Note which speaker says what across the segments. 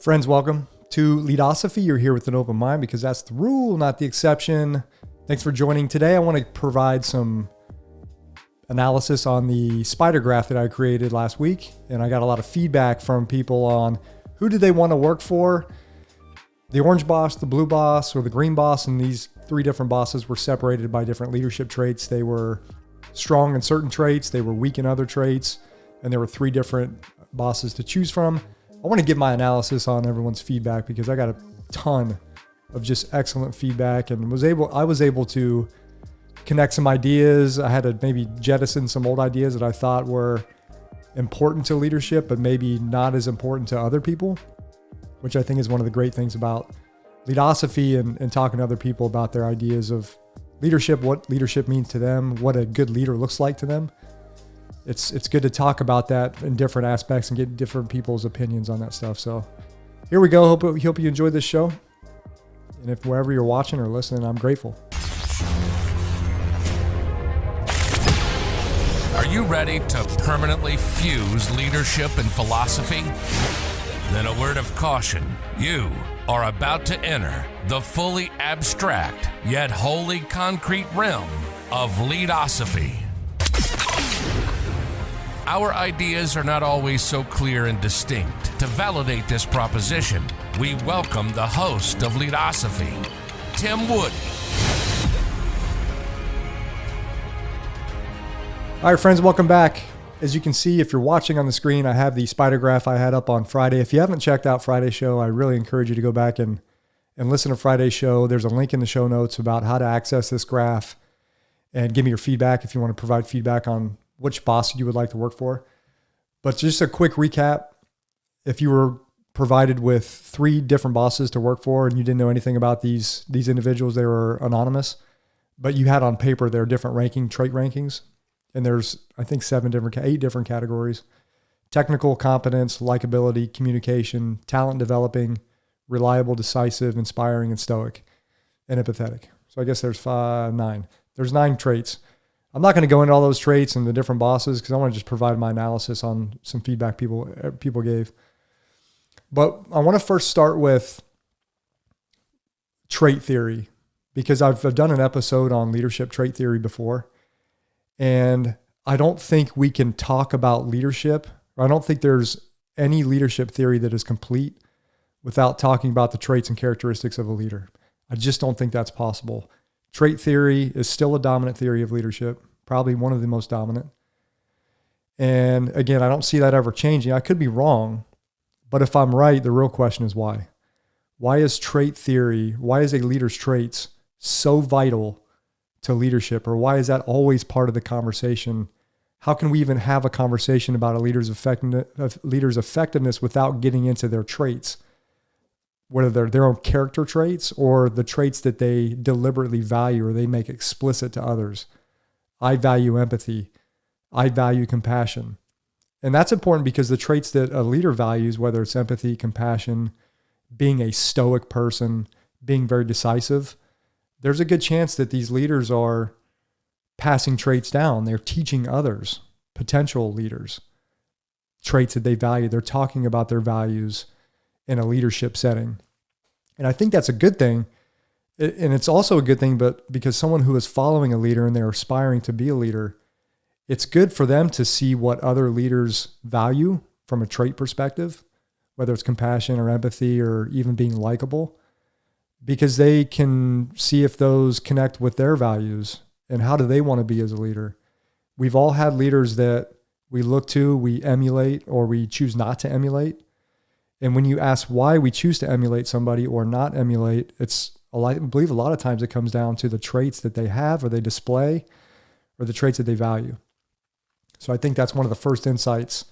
Speaker 1: Friends, welcome to Leadosophy. You're here with an open mind because that's the rule, not the exception. Thanks for joining today. I want to provide some analysis on the spider graph that I created last week. And I got a lot of feedback from people on who do they want to work for. The orange boss, the blue boss, or the green boss. And these three different bosses were separated by different leadership traits. They were strong in certain traits. They were weak in other traits. And there were three different bosses to choose from. I want to give my analysis on everyone's feedback because I got a ton of just excellent feedback and I was able to connect some ideas. I had to maybe jettison some old ideas that I thought were important to leadership, but maybe not as important to other people, which I think is one of the great things about Leadosophy and talking to other people about their ideas of leadership, what leadership means to them, what a good leader looks like to them. It's good to talk about that in different aspects and get different people's opinions on that stuff. So here we go. Hope you enjoyed this show. And if wherever you're watching or listening, I'm grateful.
Speaker 2: Are you ready to permanently fuse leadership and philosophy? Then a word of caution. You are about to enter the fully abstract yet wholly concrete realm of Leadosophy. Our ideas are not always so clear and distinct. To validate this proposition, we welcome the host of Leadosophy, Tim Wood.
Speaker 1: All right, friends, welcome back. As you can see, if you're watching on the screen, I have the spider graph I had up on Friday. If you haven't checked out Friday's show, I really encourage you to go back and listen to Friday's show. There's a link in the show notes about how to access this graph and give me your feedback if you want to provide feedback on which boss you would like to work for. But just a quick recap. If you were provided with three different bosses to work for and you didn't know anything about these individuals, they were anonymous, but you had on paper their different trait rankings. And there's, I think, 8 different categories: technical competence, likability, communication, talent developing, reliable, decisive, inspiring, and stoic, and empathetic. So I guess there's 9. There's 9 traits. I'm not going to go into all those traits and the different bosses because I want to just provide my analysis on some feedback people gave. But I want to first start with trait theory because I've done an episode on leadership trait theory before. And I don't think we can talk about leadership, or I don't think there's any leadership theory that is complete without talking about the traits and characteristics of a leader. I just don't think that's possible. Trait theory is still a dominant theory of leadership, probably one of the most dominant. And again, I don't see that ever changing. I could be wrong, but if I'm right, the real question is why? Why is trait theory, why is a leader's traits so vital to leadership, or why is that always part of the conversation? How can we even have a conversation about a leader's effectiveness without getting into their traits? Whether they're their own character traits or the traits that they deliberately value or they make explicit to others. I value empathy. I value compassion. And that's important because the traits that a leader values, whether it's empathy, compassion, being a stoic person, being very decisive, there's a good chance that these leaders are passing traits down. They're teaching others, potential leaders, traits that they value. They're talking about their values in a leadership setting. And I think that's a good thing. And it's also a good thing, but because someone who is following a leader and they're aspiring to be a leader, it's good for them to see what other leaders value from a trait perspective, whether it's compassion or empathy or even being likable, because they can see if those connect with their values and how do they want to be as a leader. We've all had leaders that we look to, we emulate, or we choose not to emulate. And when you ask why we choose to emulate somebody or not emulate, I believe a lot of times it comes down to the traits that they have or they display or the traits that they value. So I think that's one of the first insights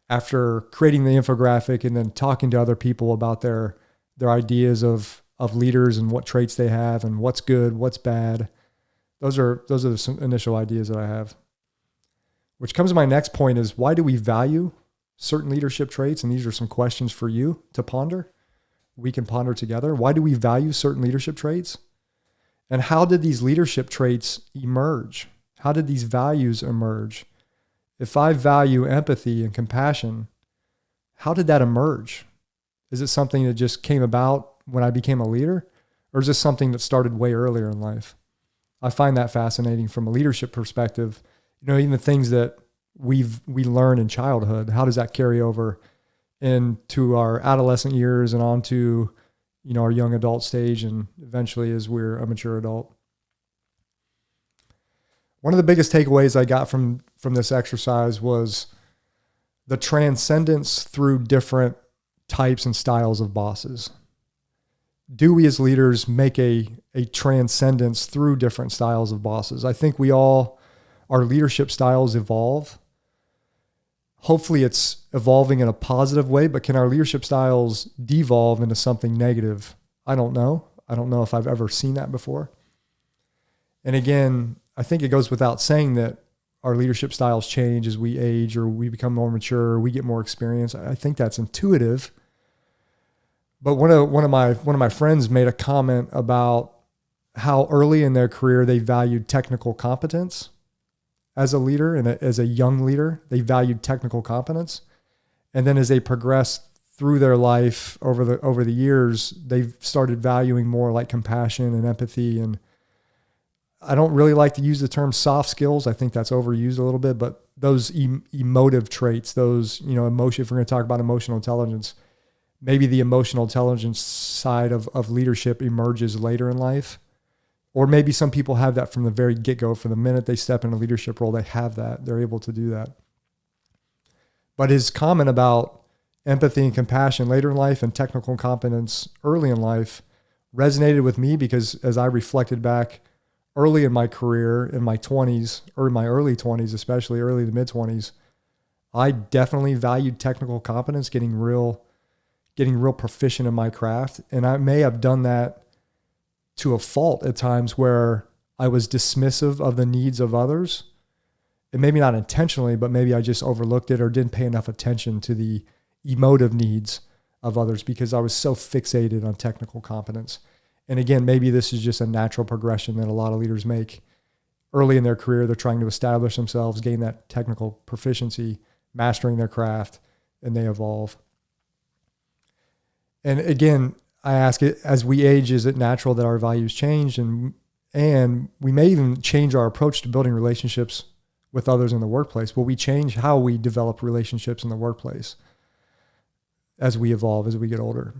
Speaker 1: after creating the infographic and then talking to other people about their ideas of leaders and what traits they have and what's good, what's bad. Those are some initial ideas that I have. Which comes to my next point is, why do we value certain leadership traits? And these are some questions for you to ponder. We can ponder together. Why do we value certain leadership traits? And how did these leadership traits emerge? How did these values emerge? If I value empathy and compassion, how did that emerge? Is it something that just came about when I became a leader? Or is this something that started way earlier in life? I find that fascinating from a leadership perspective. Even the things that we learn in childhood, how does that carry over into our adolescent years and on to, our young adult stage and eventually as we're a mature adult? One of the biggest takeaways I got from this exercise was the transcendence through different types and styles of bosses. Do we as leaders make a transcendence through different styles of bosses? I think our leadership styles evolve. Hopefully it's evolving in a positive way, but can our leadership styles devolve into something negative? I don't know. I don't know if I've ever seen that before. And again, I think it goes without saying that our leadership styles change as we age or we become more mature or we get more experience. I think that's intuitive. But one of my friends made a comment about how early in their career they valued technical competence as a leader and as a young leader. They valued technical competence, and then as they progressed through their life over the years, they've started valuing more like compassion and empathy. And I don't really like to use the term soft skills. I think that's overused a little bit, but those emotive traits, those emotion. If we're going to talk about emotional intelligence, maybe the emotional intelligence side of leadership emerges later in life. Or maybe some people have that from the very get-go. From the minute they step in a leadership role, they have that. They're able to do that. But his comment about empathy and compassion later in life and technical competence early in life resonated with me because as I reflected back early in my career, in my 20s, or in my early 20s, especially early to mid-20s, I definitely valued technical competence, getting real proficient in my craft. And I may have done that to a fault at times where I was dismissive of the needs of others. And maybe not intentionally, but maybe I just overlooked it or didn't pay enough attention to the emotive needs of others because I was so fixated on technical competence. And again, maybe this is just a natural progression that a lot of leaders make early in their career. They're trying to establish themselves, gain that technical proficiency, mastering their craft, and they evolve. And again, I ask it, as we age, is it natural that our values change? And we may even change our approach to building relationships with others in the workplace. Will we change how we develop relationships in the workplace as we evolve, as we get older?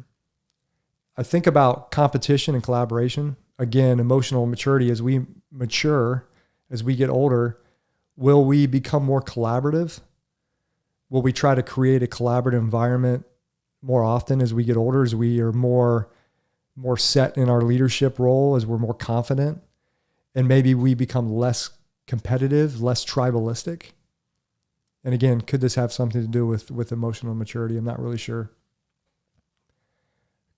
Speaker 1: I think about competition and collaboration. Again, emotional maturity. As we mature, as we get older, will we become more collaborative? Will we try to create a collaborative environment more often as we get older, as we are more set in our leadership role, as we're more confident, and maybe we become less competitive, less tribalistic? And again, could this have something to do with emotional maturity? I'm not really sure.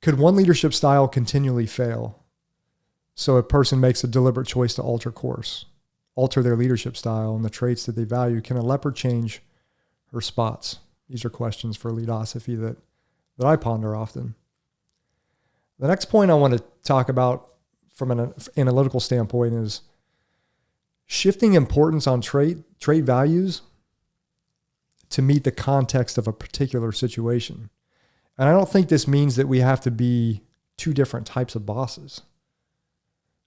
Speaker 1: Could one leadership style continually fail? So a person makes a deliberate choice to alter course, alter their leadership style and the traits that they value. Can a leopard change her spots? These are questions for Leadosophy that I ponder often. The next point I want to talk about from an analytical standpoint is shifting importance on trait values to meet the context of a particular situation. And I don't think this means that we have to be two different types of bosses.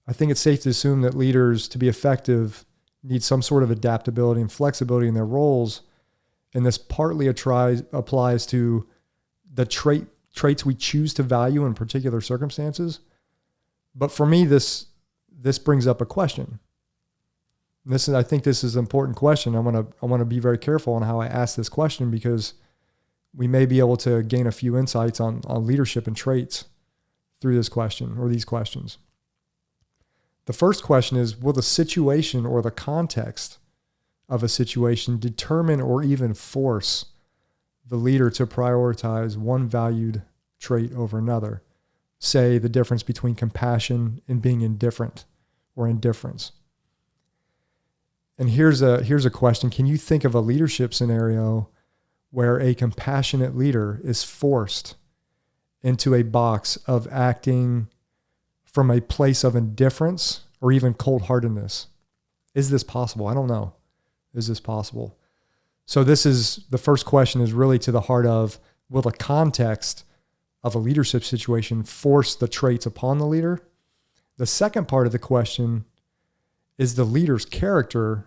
Speaker 1: I think it's safe to assume that leaders, to be effective, need some sort of adaptability and flexibility in their roles. And this partly applies to the traits we choose to value in particular circumstances. But for me, this brings up a question. I think this is an important question. I want to be very careful on how I ask this question because we may be able to gain a few insights on leadership and traits through this question or these questions. The first question is, will the situation or the context of a situation determine or even force the leader to prioritize one valued trait over another? Say the difference between compassion and being indifferent or indifference. And here's a question. Can you think of a leadership scenario where a compassionate leader is forced into a box of acting from a place of indifference or even cold-heartedness? Is this possible? I don't know. Is this possible? So the first question is really to the heart of, will the context of a leadership situation force the traits upon the leader? The second part of the question is the leader's character,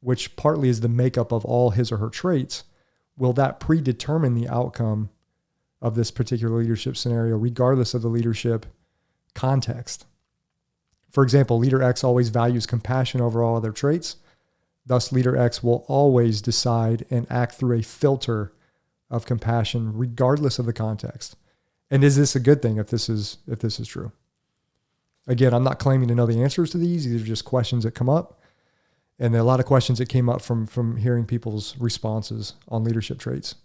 Speaker 1: which partly is the makeup of all his or her traits. Will that predetermine the outcome of this particular leadership scenario, regardless of the leadership context? For example, leader X always values compassion over all other traits. Thus, leader X will always decide and act through a filter of compassion, regardless of the context. And is this a good thing if this is true? Again, I'm not claiming to know the answers to these. These are just questions that come up. And there are a lot of questions that came up from hearing people's responses on leadership traits.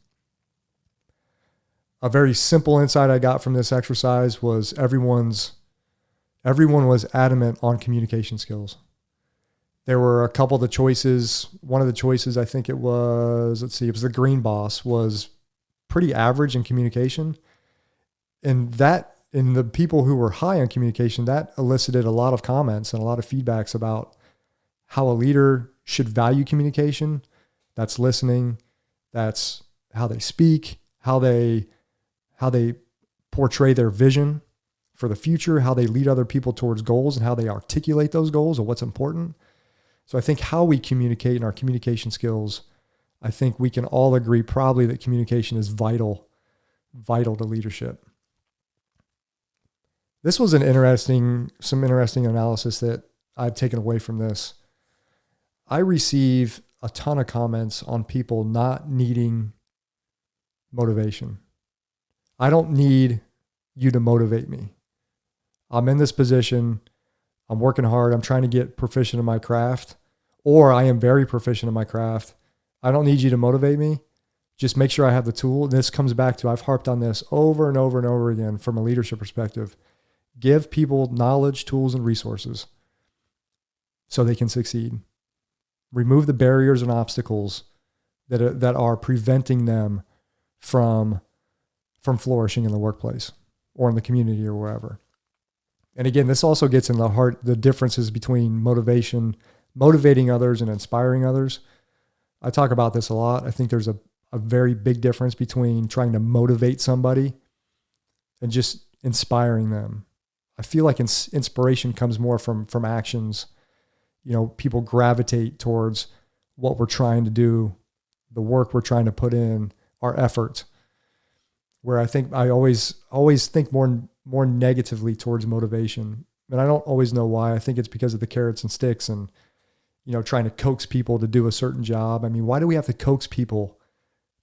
Speaker 1: A very simple insight I got from this exercise was everyone was adamant on communication skills. There were a couple of the choices. One of the choices, I think it was the green boss, was pretty average in communication. And that, in the people who were high on communication, that elicited a lot of comments and a lot of feedbacks about how a leader should value communication. That's listening. That's how they speak, how they portray their vision for the future, how they lead other people towards goals, and how they articulate those goals and what's important. So I think how we communicate and our communication skills, I think we can all agree probably that communication is vital to leadership. This was some interesting analysis that I've taken away from this. I receive a ton of comments on people not needing motivation. I don't need you to motivate me. I'm in this position. I'm working hard. I'm trying to get proficient in my craft, or I am very proficient in my craft. I don't need you to motivate me. Just make sure I have the tool. And this comes back to, I've harped on this over and over and over again from a leadership perspective. Give people knowledge, tools, and resources so they can succeed. Remove the barriers and obstacles that are preventing them from flourishing in the workplace or in the community or wherever. And again, this also gets in the differences between motivating others and inspiring others. I talk about this a lot. I think there's a very big difference between trying to motivate somebody and just inspiring them. I feel like inspiration comes more from actions. People gravitate towards what we're trying to do, the work we're trying to put in, our effort. Where I think I always think more negatively towards motivation. And I don't always know why. I think it's because of the carrots and sticks and, trying to coax people to do a certain job. I mean, why do we have to coax people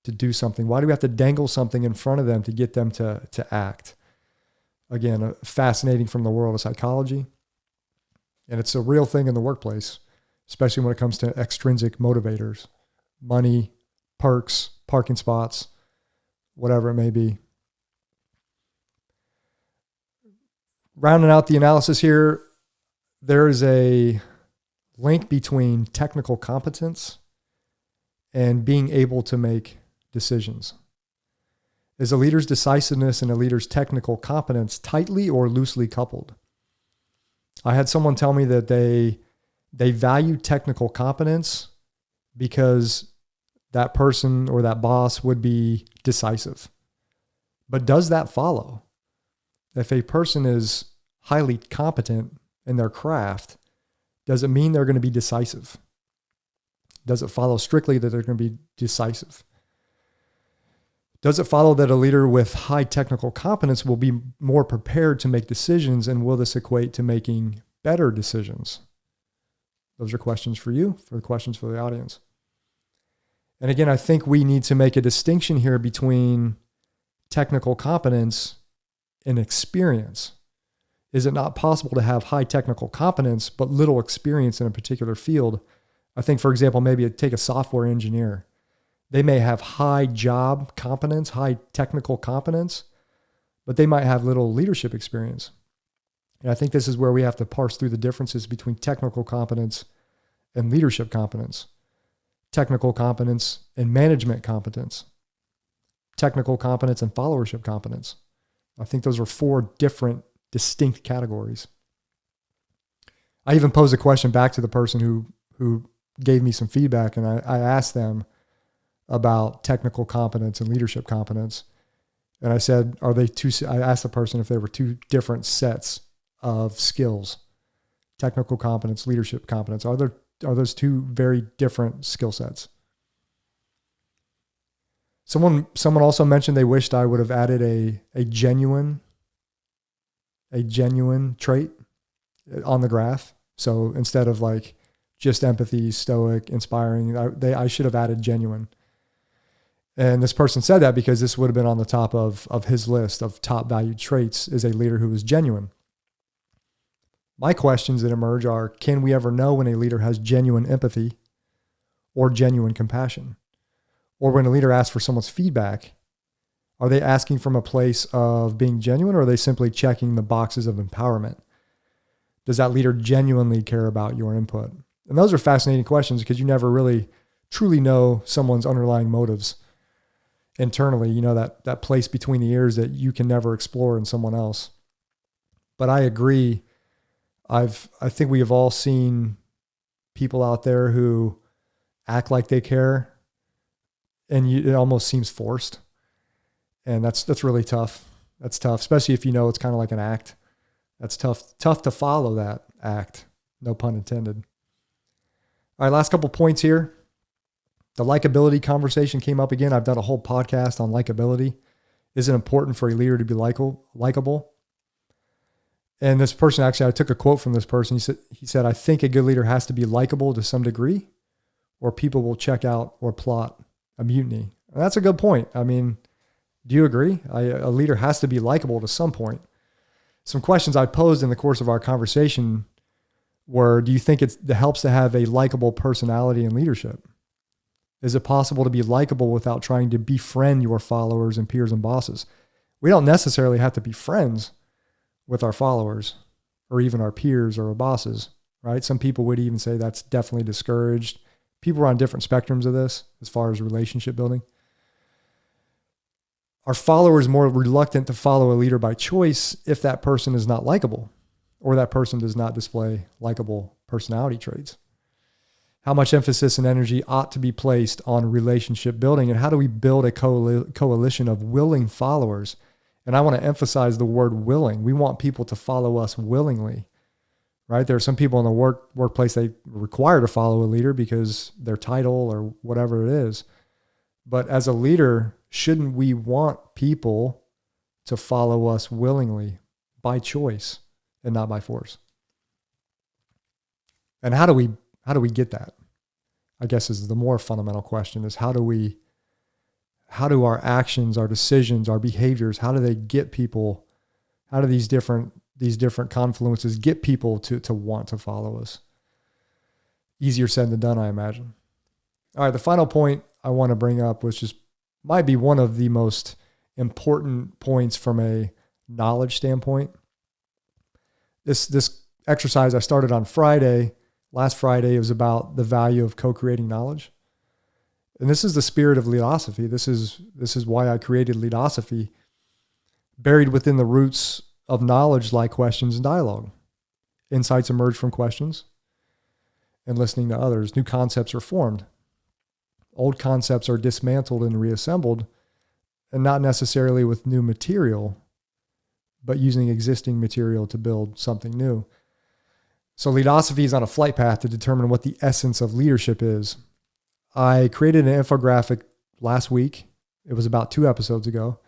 Speaker 1: to do something? Why do we have to dangle something in front of them to get them to act? Again, fascinating from the world of psychology. And it's a real thing in the workplace, especially when it comes to extrinsic motivators, money, perks, parking spots, whatever it may be. Rounding out the analysis here, there is a link between technical competence and being able to make decisions. Is a leader's decisiveness and a leader's technical competence tightly or loosely coupled? I had someone tell me that they value technical competence because that person or that boss would be decisive. But does that follow? If a person is highly competent in their craft, does it mean they're going to be decisive? Does it follow strictly that they're going to be decisive? Does it follow that a leader with high technical competence will be more prepared to make decisions, and will this equate to making better decisions? Those are questions for you, questions for the audience. And again, I think we need to make a distinction here between technical competence and experience. Is it not possible to have high technical competence but little experience in a particular field? I think, for example, maybe take a software engineer. They may have high job competence, high technical competence, but they might have little leadership experience. And I think this is where we have to parse through the differences between technical competence and leadership competence, technical competence and management competence, technical competence and followership competence. I think those are four different, distinct categories. I even posed a question back to the person who gave me some feedback, and I asked them about technical competence and leadership competence. And I said, I asked the person if there were two different sets of skills, technical competence, leadership competence. Are those two very different skill sets? Someone also mentioned they wished I would have added a genuine trait on the graph. So instead of like just empathy, stoic, inspiring, I should have added genuine. And this person said that because this would have been on the top of his list of top valued traits is a leader who is genuine. My questions that emerge are, can we ever know when a leader has genuine empathy or genuine compassion? Or when a leader asks for someone's feedback, are they asking from a place of being genuine, or are they simply checking the boxes of empowerment? Does that leader genuinely care about your input? And those are fascinating questions because you never really truly know someone's underlying motives internally, that place between the ears that you can never explore in someone else. But I agree. I think we have all seen people out there who act like they care, and it almost seems forced. And that's really tough. That's tough, especially if it's kind of like an act. That's tough to follow that act. No pun intended. All right, last couple points here. The likability conversation came up again. I've done a whole podcast on likability. Is it important for a leader to be likable? And this person, actually, I took a quote from this person. He said, I think a good leader has to be likable to some degree, or people will check out or plot a mutiny. And that's a good point. I mean, do you agree? A leader has to be likable to some point. Some questions I posed in the course of our conversation were, do you think it helps to have a likable personality in leadership? Is it possible to be likable without trying to befriend your followers and peers and bosses? We don't necessarily have to be friends with our followers or even our peers or our bosses, right? Some people would even say that's definitely discouraged. People are on different spectrums of this as far as relationship building. Are followers more reluctant to follow a leader by choice if that person is not likable or that person does not display likable personality traits? How much emphasis and energy ought to be placed on relationship building, and how do we build a coalition of willing followers? And I want to emphasize the word willing. We want people to follow us willingly, right? There are some people in the workplace, they require to follow a leader because their title or whatever it is. But as a leader, shouldn't we want people to follow us willingly by choice and not by force? And how do we get that? I guess is the more fundamental question is how do our actions, our decisions, our behaviors, how do they get people, how do these different confluences get people to want to follow us? Easier said than done, I imagine. All right, the final point I want to bring up, which might be one of the most important points from a knowledge standpoint. This exercise I started on Friday. Last Friday, it was about the value of co-creating knowledge. And this is the spirit of Leadosophy. This is why I created Leadosophy. Buried within the roots of knowledge like questions and dialogue. Insights emerge from questions and listening to others. New concepts are formed. Old concepts are dismantled and reassembled, and not necessarily with new material, but using existing material to build something new. So Leadosophy is on a flight path to determine what the essence of leadership is. I created an infographic last week. It was about 2 episodes ago.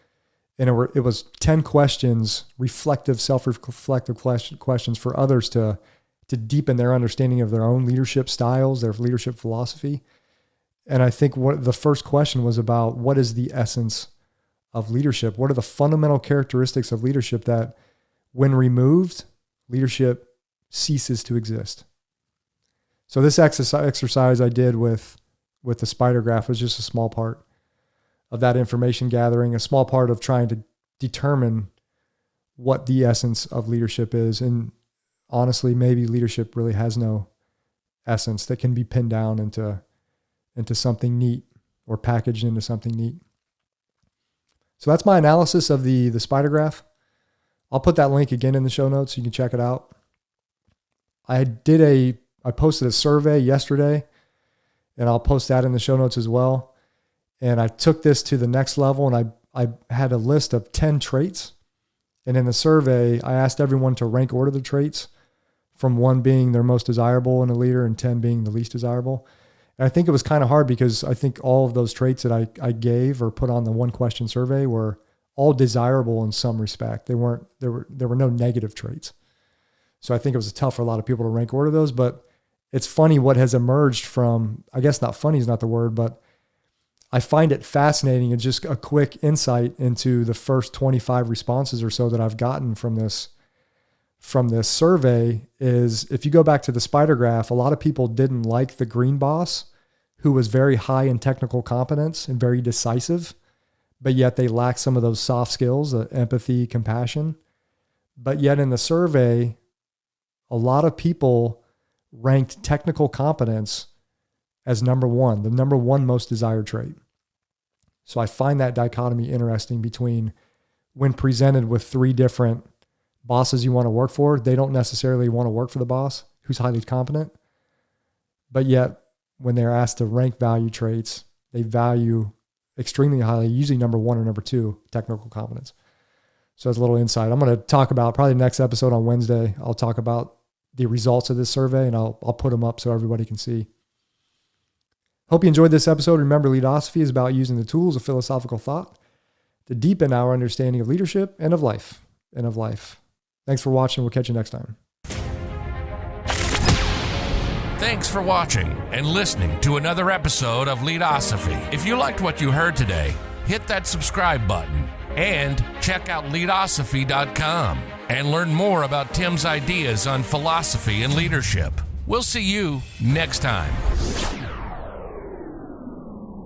Speaker 1: And it was 10 questions, self-reflective questions for others to deepen their understanding of their own leadership styles, their leadership philosophy. And I think the first question was about what is the essence of leadership? What are the fundamental characteristics of leadership that when removed, leadership ceases to exist? So this exercise I did with the spider graph was just a small part of that information gathering, a small part of trying to determine what the essence of leadership is. And honestly, maybe leadership really has no essence that can be pinned down into something neat or packaged into something neat. So that's my analysis of the spider graph. I'll put that link again in the show notes so you can check it out. I posted a survey yesterday, and I'll post that in the show notes as well. And I took this to the next level, and I had a list of 10 traits. And in the survey, I asked everyone to rank order the traits from 1 being their most desirable in a leader and 10 being the least desirable. And I think it was kind of hard because I think all of those traits that I gave or put on the 1 question survey were all desirable in some respect. There were no negative traits. So I think it was tough for a lot of people to rank order those, but it's funny what has emerged from, I guess not funny is not the word, but I find it fascinating and just a quick insight into the first 25 responses or so that I've gotten from this survey is if you go back to the spider graph, a lot of people didn't like the green boss who was very high in technical competence and very decisive, but yet they lack some of those soft skills, empathy, compassion. But yet in the survey, a lot of people ranked technical competence as number 1, the number 1 most desired trait. So I find that dichotomy interesting between when presented with 3 different bosses you want to work for, they don't necessarily want to work for the boss who's highly competent. But yet when they're asked to rank value traits, they value extremely highly, usually number 1 or number 2, technical competence. So that's a little insight. I'm going to talk about probably the next episode on Wednesday. I'll talk about the results of this survey and I'll put them up so everybody can see. Hope you enjoyed this episode. Remember, Leadosophy is about using the tools of philosophical thought to deepen our understanding of leadership and of life. Thanks for watching. We'll catch you next time.
Speaker 2: Thanks for watching and listening to another episode of Leadosophy. If you liked what you heard today, hit that subscribe button and check out Leadosophy.com and learn more about Tim's ideas on philosophy and leadership. We'll see you next time.